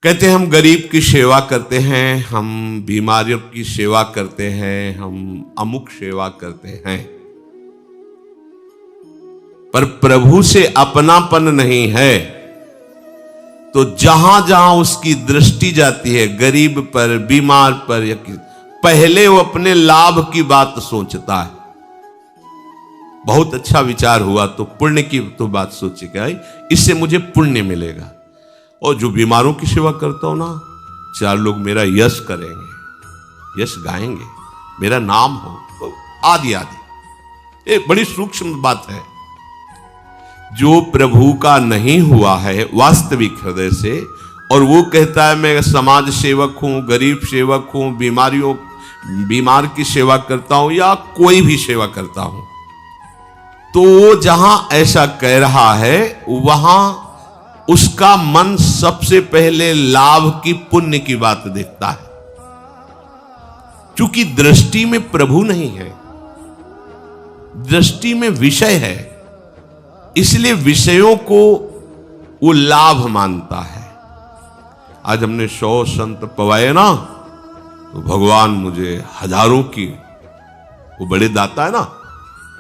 कहते हैं हम गरीब की सेवा करते हैं, हम बीमारियों की सेवा करते हैं, हम अमुक सेवा करते हैं, पर प्रभु से अपनापन नहीं है। तो जहां जहां उसकी दृष्टि जाती है गरीब पर, बीमार पर, या पहले वो अपने लाभ की बात सोचता है। बहुत अच्छा विचार हुआ तो पुण्य की तो बात सोचेगा, इससे मुझे पुण्य मिलेगा। और जो बीमारों की सेवा करता हूं ना, चार लोग मेरा यश करेंगे, यश गाएंगे, मेरा नाम हो, तो आदि आदि। एक बड़ी सूक्ष्म बात है। जो प्रभु का नहीं हुआ है वास्तविक हृदय से, और वो कहता है मैं समाज सेवक हूं, गरीब सेवक हूं, बीमार की सेवा करता हूं या कोई भी सेवा करता हूं, तो वो जहां ऐसा कह रहा है वहां उसका मन सबसे पहले लाभ की, पुण्य की बात देखता है। क्योंकि दृष्टि में प्रभु नहीं है, दृष्टि में विषय है, इसलिए विषयों को वो लाभ मानता है। आज हमने 100 संत पवाए ना, तो भगवान मुझे हजारों की, वो बड़े दाता है ना,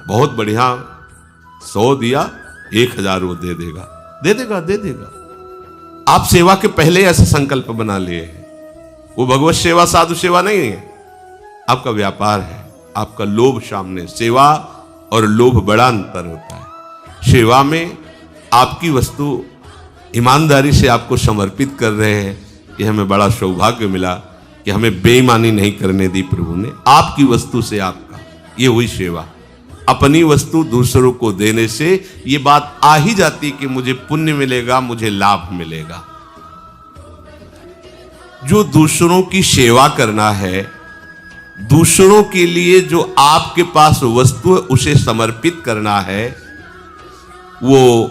बहुत बढ़िया, 100 दिया 1000 वो दे देगा, दे देगा, दे देगा। आप सेवा के पहले ऐसा संकल्प बना लिए हैं। वो भगवत सेवा साधु सेवा नहीं है, आपका व्यापार है, आपका लोभ सामने। सेवा और लोभ बड़ा अंतर होता है। सेवा में आपकी वस्तु ईमानदारी से आपको समर्पित कर रहे हैं, कि हमें बड़ा सौभाग्य मिला कि हमें बेईमानी नहीं करने दी प्रभु ने, आपकी वस्तु से आपका, ये हुई सेवा। अपनी वस्तु दूसरों को देने से ये बात आ ही जाती कि मुझे पुण्य मिलेगा, मुझे लाभ मिलेगा। जो दूसरों की सेवा करना है, दूसरों के लिए जो आपके पास वस्तु है उसे समर्पित करना है, वो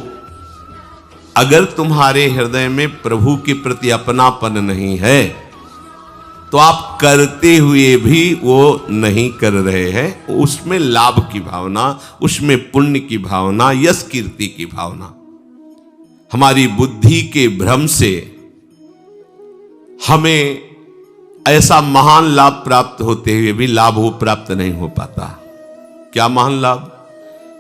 अगर तुम्हारे हृदय में प्रभु के प्रति अपनापन नहीं है तो आप करते हुए भी वो नहीं कर रहे हैं। उसमें लाभ की भावना, उसमें पुण्य की भावना, यश कीर्ति की भावना। हमारी बुद्धि के भ्रम से हमें ऐसा महान लाभ प्राप्त होते हुए भी लाभ वो प्राप्त नहीं हो पाता। क्या महान लाभ?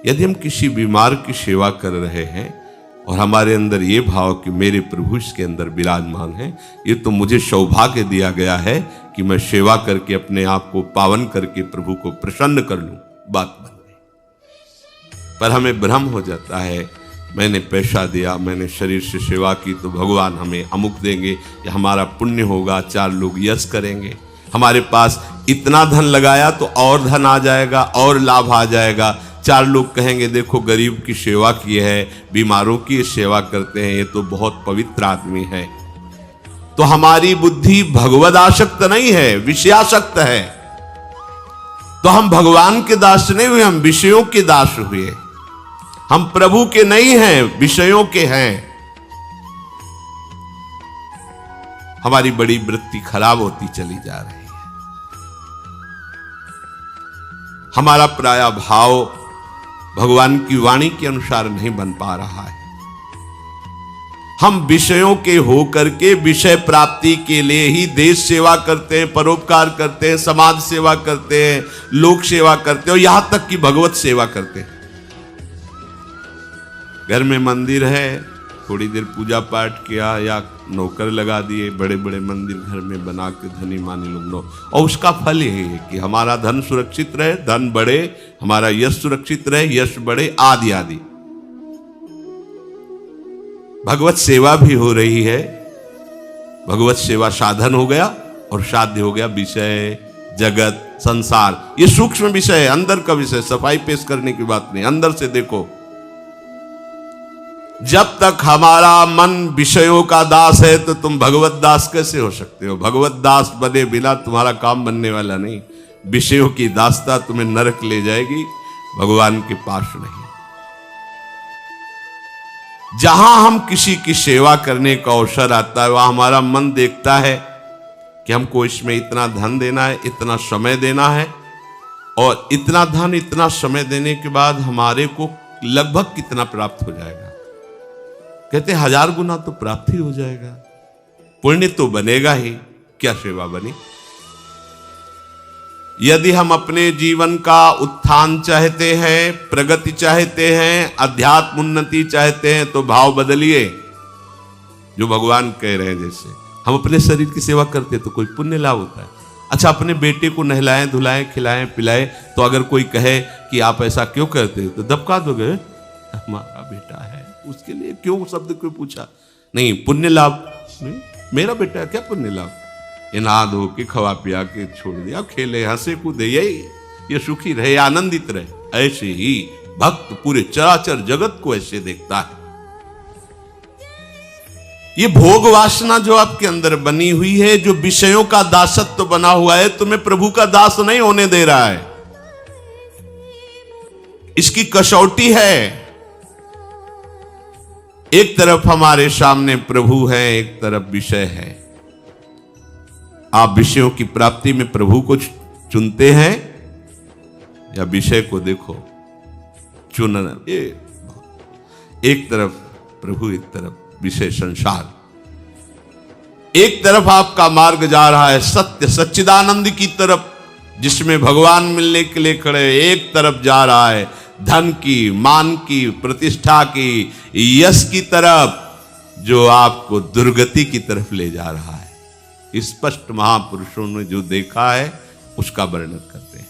यदि हम किसी बीमार की सेवा कर रहे हैं और हमारे अंदर ये भाव कि मेरे प्रभु इसके अंदर विराजमान है, ये तो मुझे सौभाग्य दिया गया है कि मैं सेवा करके अपने आप को पावन करके प्रभु को प्रसन्न कर लूं, बात बन गई। पर हमें भ्रम हो जाता है, मैंने पैसा दिया, मैंने शरीर से सेवा की तो भगवान हमें अमुक देंगे, या हमारा पुण्य होगा, 4 लोग यश करेंगे। हमारे पास इतना धन लगाया तो और धन आ जाएगा, और लाभ आ जाएगा। 4 लोग कहेंगे देखो गरीब की सेवा की है, बीमारों की सेवा करते हैं, ये तो बहुत पवित्र आदमी है। तो हमारी बुद्धि भगवद आसक्त नहीं है, विषयासक्त है। तो हम भगवान के दास नहीं हुए, हम विषयों के दास हुए। हम प्रभु के नहीं हैं, विषयों के हैं। हमारी बड़ी वृत्ति खराब होती चली जा रही है। हमारा प्राय भाव भगवान की वाणी के अनुसार नहीं बन पा रहा है। हम विषयों के होकर के विषय प्राप्ति के लिए ही देश सेवा करते हैं, परोपकार करते हैं, समाज सेवा करते हैं, लोक सेवा करते हैं, और यहां तक कि भगवत सेवा करते हैं। घर में मंदिर है, थोड़ी देर पूजा पाठ किया या नौकर लगा दिए, बड़े बड़े मंदिर घर में बना के धनी मानी लोग, और उसका फल यही है कि हमारा धन सुरक्षित रहे, धन बढ़े, हमारा यश सुरक्षित रहे, यश बढ़े, आदि आदि। भगवत सेवा भी हो रही है, भगवत सेवा साधन हो गया और साध्य हो गया विषय, जगत, संसार। ये सूक्ष्म विषय है, अंदर का विषय, सफाई पेश करने की बात नहीं, अंदर से देखो। जब तक हमारा मन विषयों का दास है तो तुम भगवत दास कैसे हो सकते हो? भगवत दास बने बिना तुम्हारा काम बनने वाला नहीं। विषयों की दासता तुम्हें नरक ले जाएगी, भगवान के पास नहीं। जहां हम किसी की सेवा करने का अवसर आता है, वहां हमारा मन देखता है कि हमको इसमें इतना धन देना है, इतना समय देना है, और इतना धन इतना समय देने के बाद हमारे को लगभग कितना प्राप्त हो जाएगा। कहते 1000 गुना तो प्राप्ति हो जाएगा। पुण्य तो बनेगा ही, क्या सेवा बनी? यदि हम अपने जीवन का उत्थान चाहते हैं, प्रगति चाहते हैं, अध्यात्म उन्नति चाहते हैं, तो भाव बदलिए। जो भगवान कह रहे हैं, जैसे हम अपने शरीर की सेवा करते हैं तो कोई पुण्य लाभ होता है। अच्छा, अपने बेटे को नहलाएं, धुलाएं, खिलाएं, पिलाएं, तो अगर कोई कहे कि आप ऐसा क्यों करते हो, तो दबका दोगे, हमारा बेटा है, उसके लिए क्यों शब्द क्यों पूछा? नहीं, पुण्य लाभ नहीं, मेरा बेटा, क्या पुण्य लाभ? ये नहा धो के खवा पिया के छोड़ दिया, खेले हंसे कूदे, ये सुखी रहे, आनंदित रहे। ऐसे ही भक्त पूरे चराचर जगत को ऐसे देखता है। ये भोग वासना जो आपके अंदर बनी हुई है, जो विषयों का दासत्व बना हुआ है, तुम्हें प्रभु का दास नहीं होने दे रहा है। इसकी कसौटी है। एक तरफ हमारे सामने प्रभु है, एक तरफ विषय है। आप विषयों की प्राप्ति में प्रभु को चुनते हैं या विषय को? देखो, चुनना, एक तरफ प्रभु, एक तरफ विषय संसार। एक तरफ आपका मार्ग जा रहा है सत्य सच्चिदानंद की तरफ, जिसमें भगवान मिलने के लिए खड़े। एक तरफ जा रहा है धन की, मान की, प्रतिष्ठा की, यश की तरफ, जो आपको दुर्गति की तरफ ले जा रहा है। स्पष्ट महापुरुषों ने जो देखा है उसका वर्णन करते हैं।